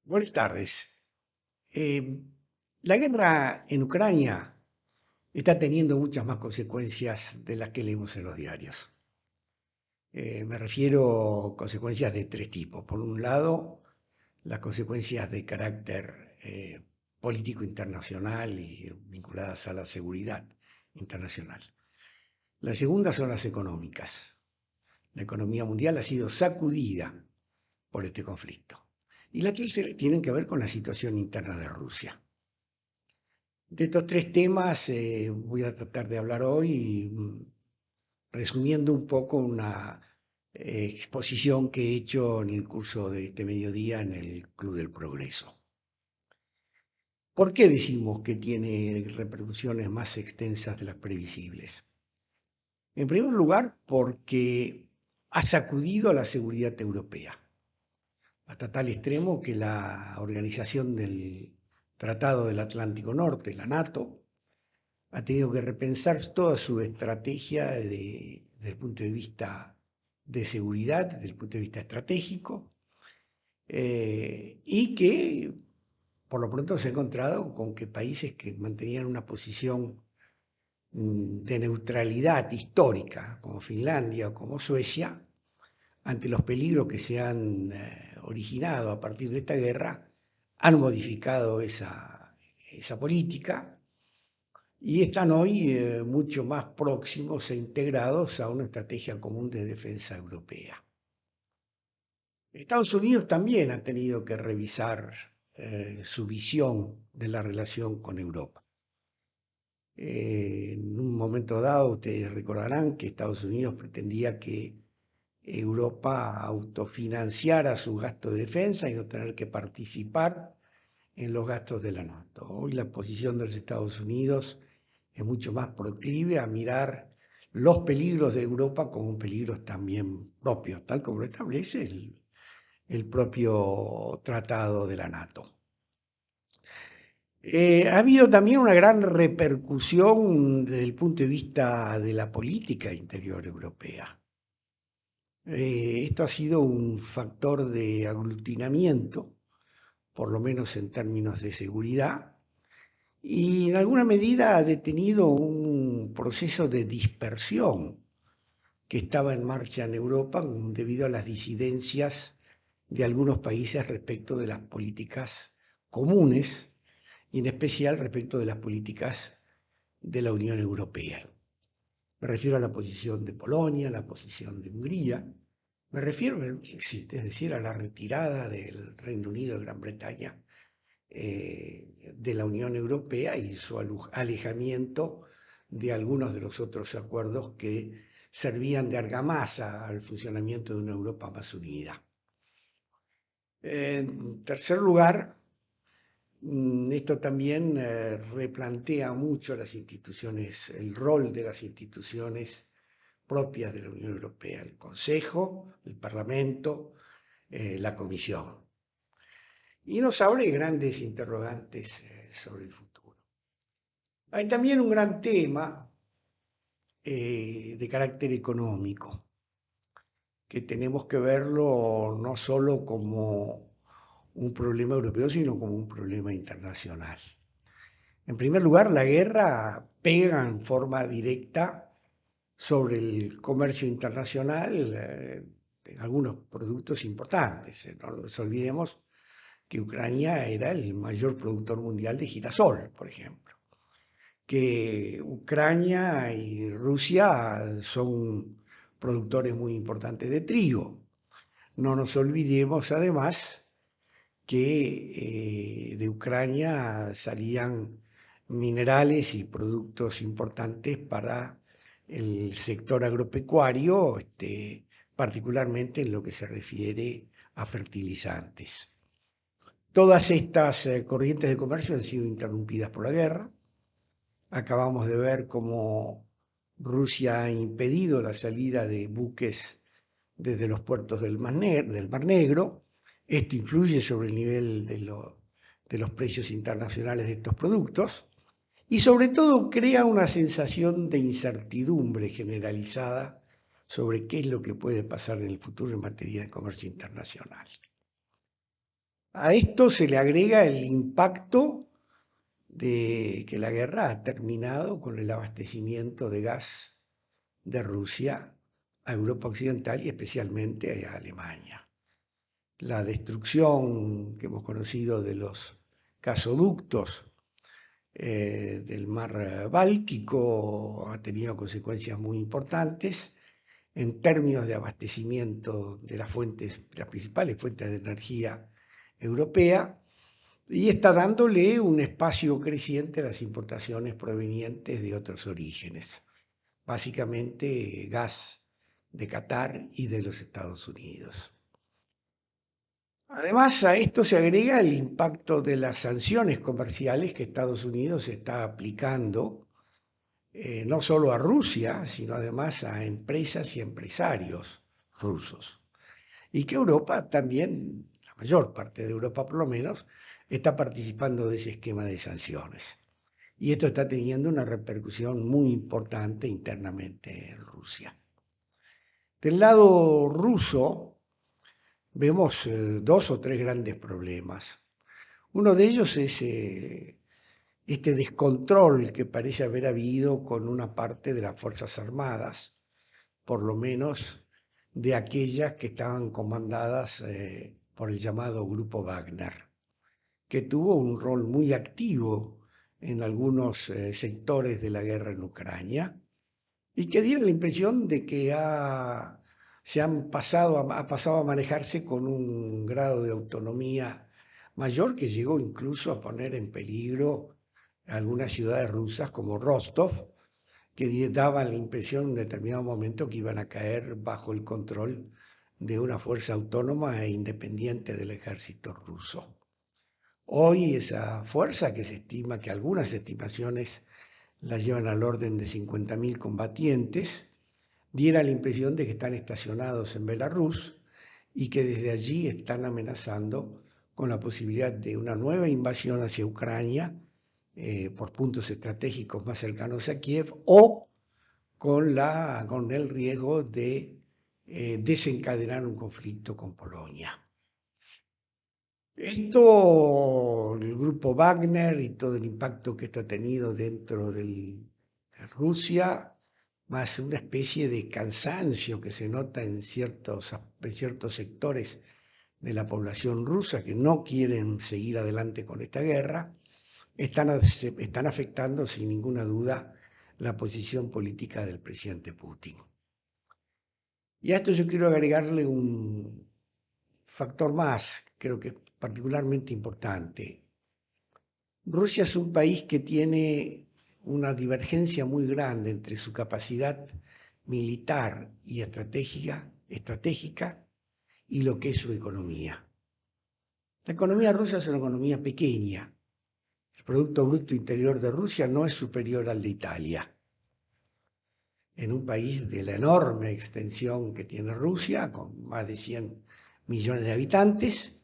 Buenas tardes. La guerra en Ucrania está teniendo muchas más consecuencias de las que leemos en los diarios. Me refiero a consecuencias de tres tipos. Por un lado, las consecuencias de carácter político internacional y vinculadas a la seguridad internacional. La segunda son las económicas. La economía mundial ha sido sacudida por este conflicto. Y la tercera tiene que ver con la situación interna de Rusia. De estos tres temas voy a tratar de hablar hoy, resumiendo un poco una exposición que he hecho en el curso de este mediodía en el Club del Progreso. ¿Por qué decimos que tiene repercusiones más extensas de las previsibles? En primer lugar, porque ha sacudido a la seguridad europea, hasta tal extremo que la organización del Tratado del Atlántico Norte, la NATO, ha tenido que repensar toda su estrategia desde el punto de vista de seguridad, desde el punto de vista estratégico, y que por lo pronto se ha encontrado con que países que mantenían una posición de neutralidad histórica, como Finlandia o como Suecia, ante los peligros que se han originado a partir de esta guerra, han modificado esa política y están hoy mucho más próximos e integrados a una estrategia común de defensa europea. Estados Unidos también ha tenido que revisar su visión de la relación con Europa. En un momento dado, ustedes recordarán que Estados Unidos pretendía que Europa autofinanciara sus gastos de defensa y no tener que participar en los gastos de la NATO. Hoy la posición de los Estados Unidos es mucho más proclive a mirar los peligros de Europa como peligros también propios, tal como lo establece el propio tratado de la NATO. Ha habido también una gran repercusión desde el punto de vista de la política interior europea. Esto ha sido un factor de aglutinamiento, por lo menos en términos de seguridad, y en alguna medida ha detenido un proceso de dispersión que estaba en marcha en Europa debido a las disidencias de algunos países respecto de las políticas comunes y en especial respecto de las políticas de la Unión Europea. Me refiero a la posición de Polonia, la posición de Hungría, me refiero al Brexit, es decir, a la retirada del Reino Unido de Gran Bretaña de la Unión Europea y su alejamiento de algunos de los otros acuerdos que servían de argamasa al funcionamiento de una Europa más unida. En tercer lugar, esto también replantea mucho las instituciones, el rol de las instituciones propias de la Unión Europea, el Consejo, el Parlamento, la Comisión. Y nos abre grandes interrogantes sobre el futuro. Hay también un gran tema de carácter económico, que tenemos que verlo no solo como un problema europeo, sino como un problema internacional. En primer lugar, la guerra pega en forma directa sobre el comercio internacional de algunos productos importantes. No nos olvidemos que Ucrania era el mayor productor mundial de girasol, por ejemplo, que Ucrania y Rusia son productores muy importantes de trigo. No nos olvidemos además que de Ucrania salían minerales y productos importantes para el sector agropecuario, particularmente en lo que se refiere a fertilizantes. Todas estas corrientes de comercio han sido interrumpidas por la guerra. Acabamos de ver cómo Rusia ha impedido la salida de buques desde los puertos del Mar Negro. Esto influye sobre el nivel de los precios internacionales de estos productos y sobre todo crea una sensación de incertidumbre generalizada sobre qué es lo que puede pasar en el futuro en materia de comercio internacional. A esto se le agrega el impacto de que la guerra ha terminado con el abastecimiento de gas de Rusia a Europa Occidental y especialmente a Alemania. La destrucción que hemos conocido de los gasoductos del mar Báltico ha tenido consecuencias muy importantes en términos de abastecimiento de las principales fuentes de energía europea, y está dándole un espacio creciente a las importaciones provenientes de otros orígenes, básicamente gas de Qatar y de los Estados Unidos. Además, a esto se agrega el impacto de las sanciones comerciales que Estados Unidos está aplicando, no solo a Rusia, sino además a empresas y empresarios rusos. Y que Europa también, la mayor parte de Europa por lo menos, está participando de ese esquema de sanciones. Y esto está teniendo una repercusión muy importante internamente en Rusia. Del lado ruso vemos dos o tres grandes problemas. Uno de ellos es este descontrol que parece haber habido con una parte de las Fuerzas Armadas, por lo menos de aquellas que estaban comandadas por el llamado Grupo Wagner, que tuvo un rol muy activo en algunos sectores de la guerra en Ucrania y que diera la impresión de que ha pasado a manejarse con un grado de autonomía mayor que llegó incluso a poner en peligro algunas ciudades rusas como Rostov, que daban la impresión en un determinado momento que iban a caer bajo el control de una fuerza autónoma e independiente del ejército ruso. Hoy esa fuerza, que se estima, que algunas estimaciones la llevan al orden de 50.000 combatientes, diera la impresión de que están estacionados en Belarus y que desde allí están amenazando con la posibilidad de una nueva invasión hacia Ucrania por puntos estratégicos más cercanos a Kiev, o con el riesgo de desencadenar un conflicto con Polonia. Esto, el grupo Wagner y todo el impacto que esto ha tenido dentro de Rusia, más una especie de cansancio que se nota en ciertos sectores de la población rusa que no quieren seguir adelante con esta guerra, están afectando sin ninguna duda la posición política del presidente Putin. Y a esto yo quiero agregarle un factor más, creo que particularmente importante. Rusia es un país que tiene una divergencia muy grande entre su capacidad militar y estratégica y lo que es su economía. La economía rusa es una economía pequeña. El Producto Bruto Interior de Rusia no es superior al de Italia. En un país de la enorme extensión que tiene Rusia, con más de 100 millones de habitantes,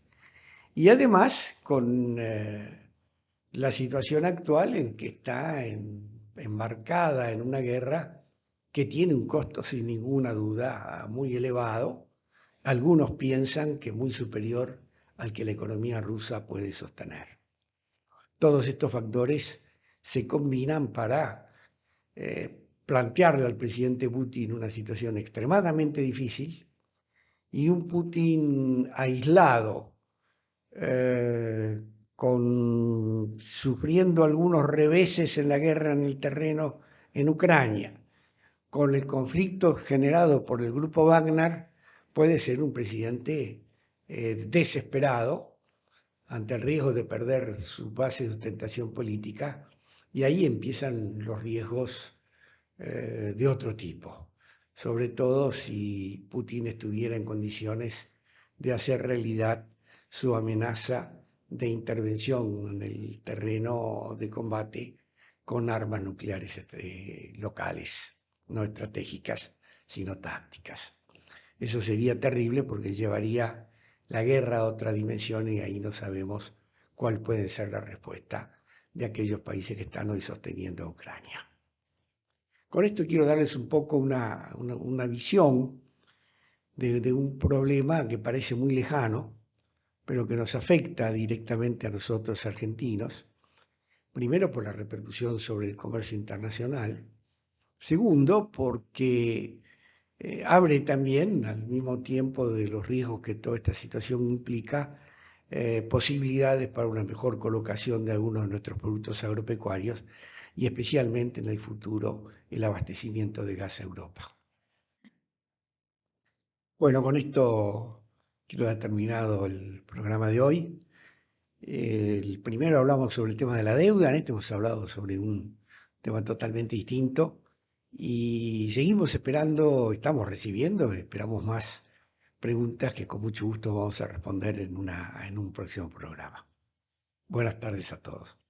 y además con la situación actual en que está embarcada en una guerra que tiene un costo sin ninguna duda muy elevado. Algunos piensan que muy superior al que la economía rusa puede sostener. Todos estos factores se combinan para plantearle al presidente Putin una situación extremadamente difícil, y un Putin aislado, sufriendo algunos reveses en la guerra en el terreno en Ucrania, con el conflicto generado por el grupo Wagner, puede ser un presidente desesperado ante el riesgo de perder su base de sustentación política, y ahí empiezan los riesgos de otro tipo, sobre todo si Putin estuviera en condiciones de hacer realidad su amenaza de intervención en el terreno de combate con armas nucleares locales, no estratégicas, sino tácticas. Eso sería terrible porque llevaría la guerra a otra dimensión, y ahí no sabemos cuál puede ser la respuesta de aquellos países que están hoy sosteniendo a Ucrania. Con esto quiero darles un poco una visión de un problema que parece muy lejano, pero que nos afecta directamente a nosotros argentinos. Primero, por la repercusión sobre el comercio internacional. Segundo, porque abre también, al mismo tiempo de los riesgos que toda esta situación implica, posibilidades para una mejor colocación de algunos de nuestros productos agropecuarios y especialmente en el futuro el abastecimiento de gas a Europa. Bueno, con esto quiero dar terminado el programa de hoy. El primero hablamos sobre el tema de la deuda, en este hemos hablado sobre un tema totalmente distinto y seguimos esperando, estamos recibiendo, esperamos más preguntas que con mucho gusto vamos a responder en un próximo programa. Buenas tardes a todos.